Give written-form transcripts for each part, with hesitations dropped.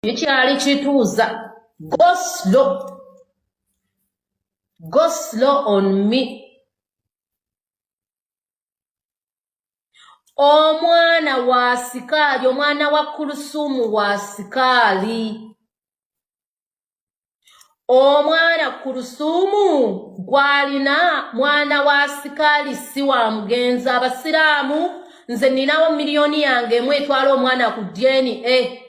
Ekyali kituuza. Go slow on me. Omwana wa Askaali, omwana wa Kuluthum wa Askaali. Omwana Kuluthum gwalina mwana wa Askaali si wa mugenzi. Abasiraamu nze ninawo miliyoni yange emu etwala omwana ku DNA.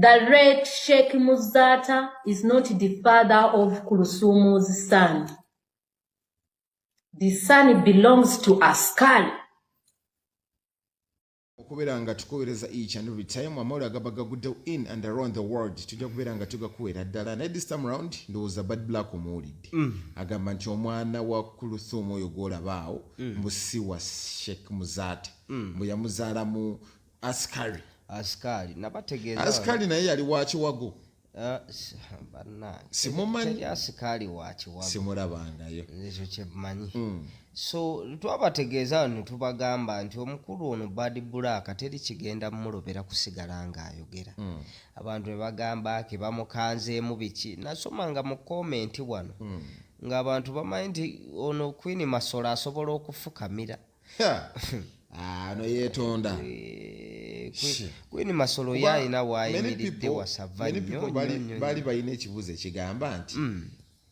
The late Sheikh Muzaata is not the father of Kuluthum's son. The son belongs to Askaali. Okubeera nga tukuweereza each and every time amawulire agabaga guddewo in and around the world tujja kubeera nga tugakuweera ddala naye this time around ndowooza Bad Black omuwulidde agamba nti omwana wa Kuluthum oyo gw'olabaawo mbusi wa Sheikh Muzaata mbu yamuzaala mu Askaali nabategeeza Askaali naye yali wa Kiwago simumanyi Askaali wa Kiwago simulabangayo ekyo kyemanyi so twabategeeza ne tubagamba nti omukulu ono Bad Black teri kigenda mulobera kusigala ng'ayogera abantu ne bagamba ke bamukanzeemu biki nasomanga mu komenti wano ng'abantu bamanyi nti ono Queen Masolo asobola okufukamira no yeetonda Queen Masolo yalina waayimiridde wasava nnyo baali balina ekibuuzo ekigamba nti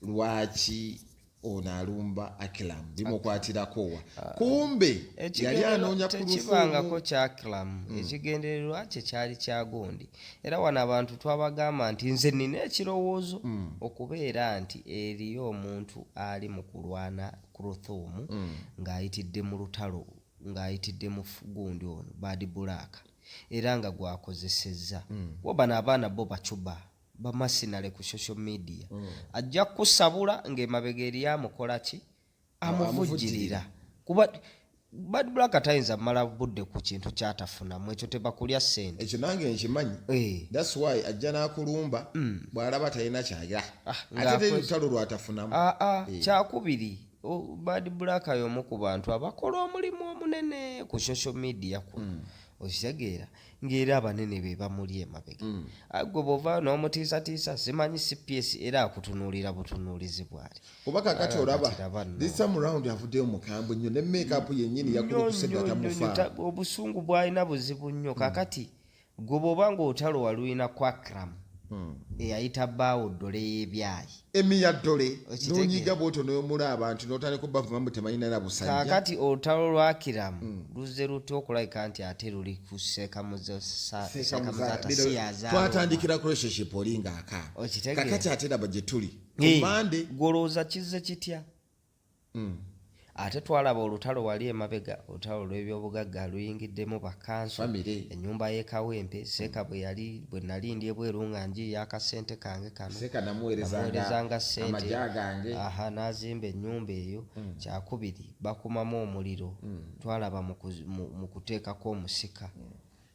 lwaki ono alumba Akram bimukwatirako wa kumbe yali anoonya kibangako kya Akram ekigendererwa kye kyali kya gundi era wano abantu twabagamba nti nze nina ekirowoozo okubeera nti eriyo omuntu ali mu kulwana Kuluthum ng'ayitidde mu lutalo ng'ayitidde mu gundi ono Bad Black era nga gwakozesezza wabano abaana bo bacuba bamasinale ku social media ajja kusabula ng'emabega eri amukola ki amuvujjirira kuba Bad Black tayinza mala budde ku kintu kyatafunamu ekyo tebakulya ssente ekyo nange nkimanyi that's why ajja n'akulumba bw'alaba talina kyaya ate lutalo lwatafunamu kyakubiri Bad Black y'omu ku bantu abakola omulimu omunene ku social media kuno okitegeera ng'era abanene be bamuli emabega gwe bw'ova n'omutiisatiisa simanyi CPS era akutunuulira butunuulizi bwali kuba kakati olaba this time around avuddeyo mukambwe nnyo ne make-up yennyini yakulukusedde atamufa obusungu bw'alina buzibu nnyo kakati gwe bw'oba ng'otalo waluyina ku Akram eyayita bbaawo ddole y'ebyayi emiya ddole n'onyiga bw'otyo n'omula abantu n'otandika obbavuma temanyina na busajja kaakati olutalo lwa Akram luzze lutya okulabika nti ate luli ku Seeka Muzaata si yazaawa twatandikira relationship oli ng'akaaba kakati ate raba gye tuli kumande golooza kizze kitya ate twalaba olutalo wali emabega olutalo lw'ebyobugagga luyingiddemu bakanso ennyumba y'ekawempe Seeka bwe nali ndi ebweru nga njiya akasente kange kano namuweerezanga ssente n'azimba ennyumba eyo kyakubiri bakumamu omuliro twalaba mu kuteekako omusika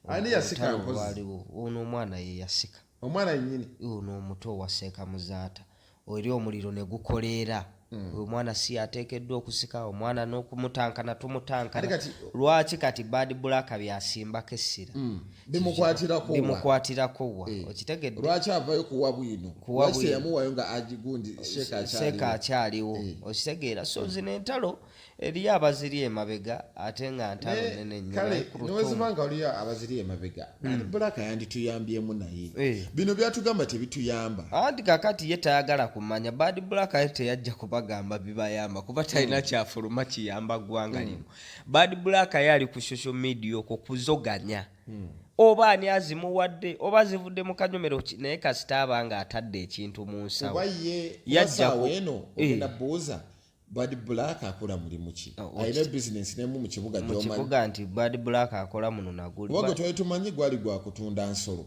ani yasika waliwo ono omwana ye yasika omwana yennyini ono omuto wa Seeka Muzaata eri omuliro ne gukoleera omwana si ateekeddwa okusika omwana n'okumutankana tumutankana lwaki kati Bad Black byasimbako essira bimukwatirako wa okitegedde lwaki avayo kuwa bwino lwaki yamuwayo nga agigundi Seeka akyaliwo okitegeera so zino entalo eriyo abaziri emabega ate nga ntalo nene nnyo kale nowezibanga oliyo abaziri emabega Bad Black yandituyambyemu naye bino byatugamba tebituyamba anti kakati ye tayagala kumanya Bad Black ye teyajja kubagamba bibayamba kuba talina kyafuluma kiyamba ggwanga lino Bad Black ye ali ku social media okwo kuzoganya oba ani azimuwadde oba zivudde mu kanyomero naye kasita aba nga atadde ekintu mu nsawo yajjawo eno ogenda buuza Bad Black akola mulimu ki ayina business nemu mu kibuga gy'omanyi mu kibuga nti Bad Black akola muno naguli wago twali tumanyi gwali gwa kutunda nsolo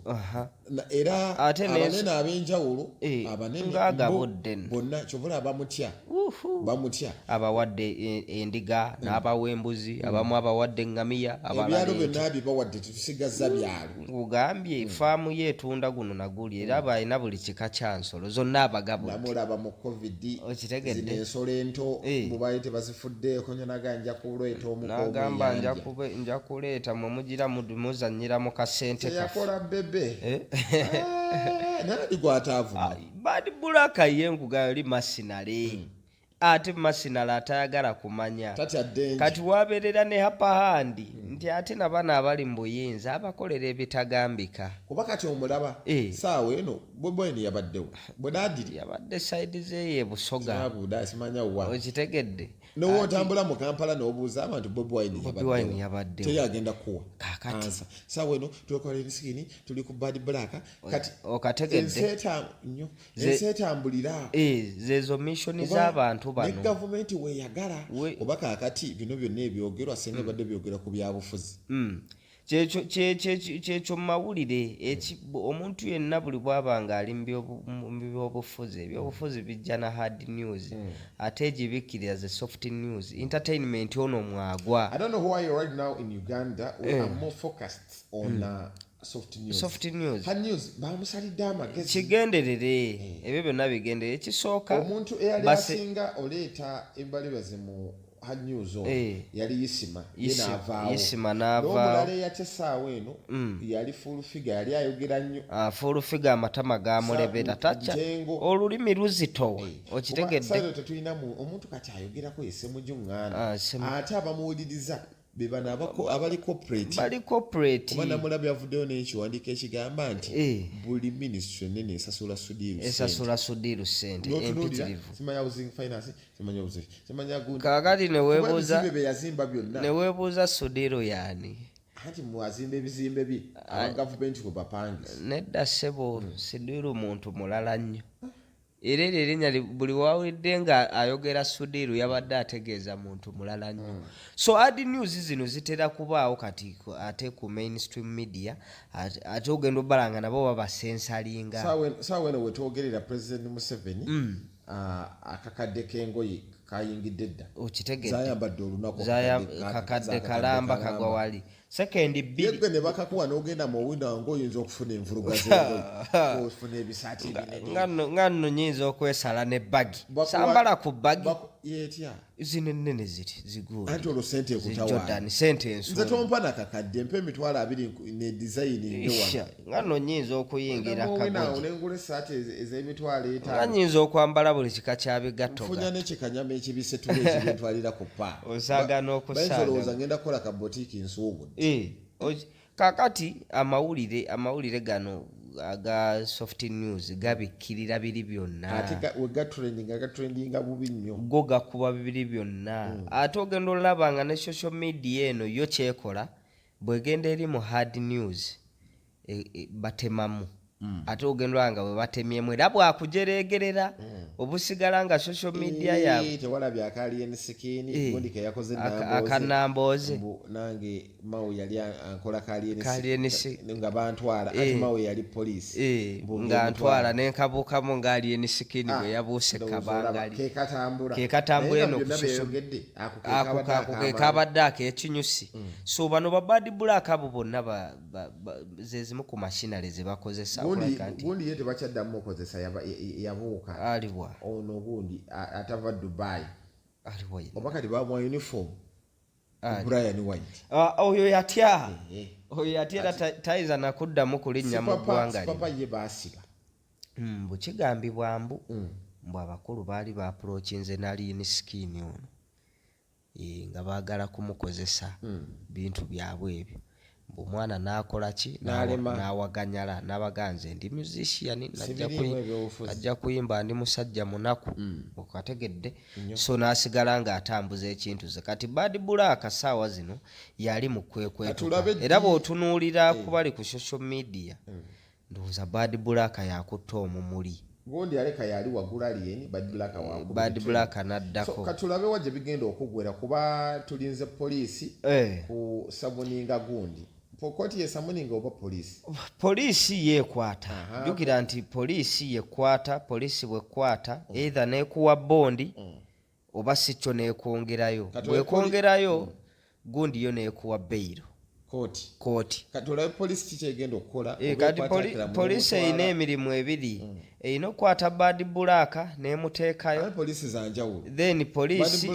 era abanene ab'enjawulo abanene bonna kyobula bamutya abawadde endiga n'abawa embuzi abamu abawadde eŋŋamiya ebyalo byonna bibawadde tetusigazza byalo ngugambye faamu yeetunda guno naguli era balina buli kika kya nsolo zonna abagabudde namulaba mu covid okitegedde ensolo ento zino bubaye tebazifuddeeko nyo naganja kuleeta n'agamba nja kuleeta mwe mugira muzannyira mu kasente yakola bebe nali gwataavuma Bad Bulaka yenguga yali masinale ate masinale atayagala kumanya kati wabeerera ne hapahandi nti ate nabana abali mu buyinza abakolera ebitagambika kuba kati omulaba saawa eno bwebweni yabaddewo bwenaadiri yabadde sayidi zeeye busoga simanya wa okitegedde nowo otambula mu Kampala n'obuuza abantu bwebweni yabaddewo teyagenda kuwa kakati saawa eno tulikolera emisikini tuli ku Bad Bulaka kati okategedde ensi etambulira zezo missoni z'abantu ne gavumenti weyagala oba kaakati bino byonna ebyogerwa singa badde byogera ku byabufuzi kyekyo mumawulire omuntu yenna buli bwabanga ali mu byobufuzi ebyobufuzi bijja na hard news ate egibikkirira ze soft news entertainment ono mwagwa. I don't know why right now in Uganda we are more focused on soft news. Hard news bamusalidde amagezi kigenderere ebyo byonna bigenderere ekisooka omuntu eyali asinga oleeta embalibaze mu hard news yali yisima n'avaawo yate saawa eno yali full figure yali ayogera nnyo full figure amatama gamulebera tacha olulimi luzito okitegedde tetulinamu omuntu kati ayogerako yesemu gy'oŋŋaana ate abamuwuliriza bebana abali corporate omwana mulabi yavuddeyo n'ekiwandiiko ekigamba nti buli ministry nene esasula sudiru sente empitirivu simanya housing finance simanya housing simanya good kakati neweebuuza sudiru yani anti mwazimba ebizimbe bye abagavumenti kwe bapangisa nedda ssebo sudiru muntu mulala nnyo era erinnya buli wawulidde nga ayogera sudiru yabadde ategeeza muntu mulala nnyo so hard news zino zitera kubaawo kati ate ku mainstream media ate ogenda obalanga nabo babasensalinga saawa eno wetwogerera President Museveni akakadde k'engoye kayingidde dda okitegedde zayambadde olunaku kakadde kalamba kagwa wali sekendi bbiri yegwe ne bakakuwa n'ogenda mu winda nga oyinza okufuna envuluga ofuna ebisaati nga nno nyinza okwesala ne bagi sambala ku bagi yetya zino ennene ziti ziguuli anti olwo sente ekutawaana sente ensu nze tompa nakakadde mpa emitwalo 2 ne design ngewa nga nno nyinza okuyingira kagoji nengula esaati ez'emitwalo 5 nga nyinza okwambala buli kika kya bigatto nfunya n'ekikanyama ekibise tule ekibintwalira ku pa osaagana okusaaga ngenda kukola ka boutique nsuubudde kakati amawulire gano aga soft news gabikkirira biri byonna ate wegatrendinga bubi nnyo go gakuba bibiri byonna ate ogenda olabanga ne social media eno yo kyekola bwegenda eri mu hard news batemamu ate ogenda olanga bwe batemyemu era bwakujeregerera obusigala nga social media yaabwe tewalabye akaali enisikini gundi ke yakoze akanambooze nange mawu yali ankola kaali enisikini nga bantwala ate mawu yali poliisi nga ntwala nenkabukamu ngaali enisikini bwe yabuuse kabangali kekatambula eno ako kekabadde akekinyusi so bano ba Bad Bulaka abo bonna zezimu ku mashinale ze bakozesa gundi yete bakyaddamu okozesa yabuuka aliwa ono gundi atava Dubai aliwa oba kati bamuwa uniform Brian White oyo yatya era tayiza nakuddamu kulinnya mu ggwanga papa ye baasiba bukigambibwa mbu abakulu baali baaprochinze naliini skin ono nga baagala kumukozesa bintu byabwe ebyo omwana nakola ki nawaganyala nabaganze ndi musician najja kuyimba ndi musajja munaku okategedde so nasigala nga atambuza ekintu ze kati Bad Bulaka saawa zino yali mu kwekwetu era bw'otunuulira kubali ku social media ndowooza Bad Bulaka yakutta omumuli gondi aleka yali wagula alieni Bad Bulaka naddako so katulabe wajje bigenda okugwera kuba tulinze poliisi ku sabuninga gundi pokoti yesamuninga oba poliisi yekwata jukira nti poliisi yekwata poliisi bwekwata either nekuwa bondi oba sikyo nekwongerayo bwekwongerayo gundi yo nekuwa bail kooti kati olabe polisi kikyegenda okukola kati polisi erina emirimu ebiri erina okukwata bad bulaka nemuteekayo polisi zanjawulo then polisi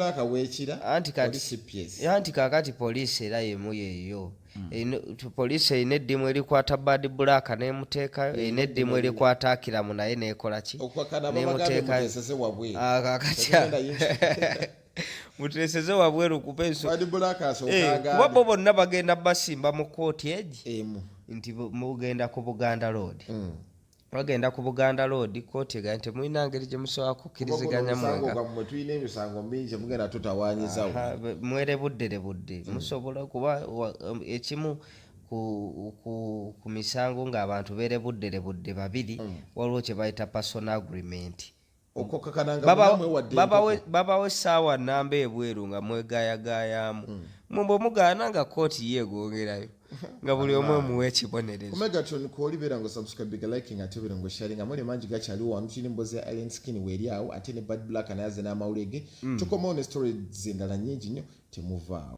anti kakati polisi era yemu yeeyo polisi erina eddimu erikwata bad bulaka nemuteekayo erina eddimu erikwata akiramu naye nekolaki nemuteekayo muteseze wabweru kuba bo bonna bagenda basimba mu kooti egi nti mugenda ku Buganda Road bagenda ku Buganda Road kooti ega nti mulina ngeri gye musobola kukkiriziganya mwere budde musobola kuba ekimu ku misango ng'abantu beere budde babiri waliwo kye bayita personal agreement babawe essaawa nnamba ebweru nga mwegayagayaamu mumbe mugaana nga kooti yeegongerayo nga buli omu muwe ekibonerezo Megatron kwolibeera ngo subscribe liking ate obeera ngo sharing amuli mangi gakyaliwo wano tulina emboozi ya Alien Skin weeri awo ate ne Bad Black nayaze n'amawulire ge tukomawo ne stories endala nnyingi nnyo temuvaawo